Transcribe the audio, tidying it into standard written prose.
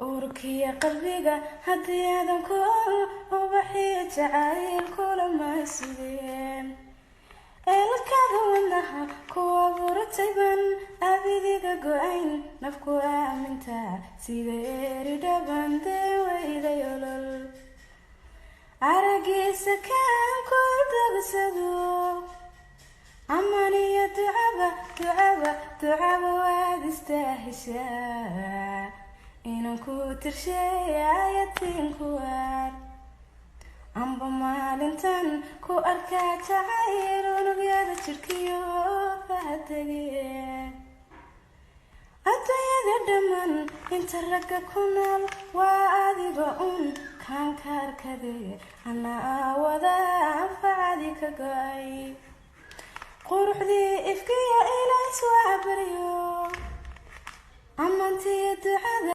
urkiya qalbiga haddii aadan ku ol ubaxiyo jacayl kulama sideen eelkada wadnaha kuwa buratayban abidiga go-ayn nafku aaminta sida eri dhabandee wayday olol aragiisa kaan ku dagsado amaniya ducaba waad istaahishaa inaan ku tirshay ayatinkuwaad amba maalintan ku arkaa jacayl unugyada jirkiyo fahadege adduunyada dhammaan inta ragga ku nool waa adiga kaan ka arkade ana aawada anfacadi ka go-ay quruxdii ifkiyo ilays waa baryo amantiyo ducada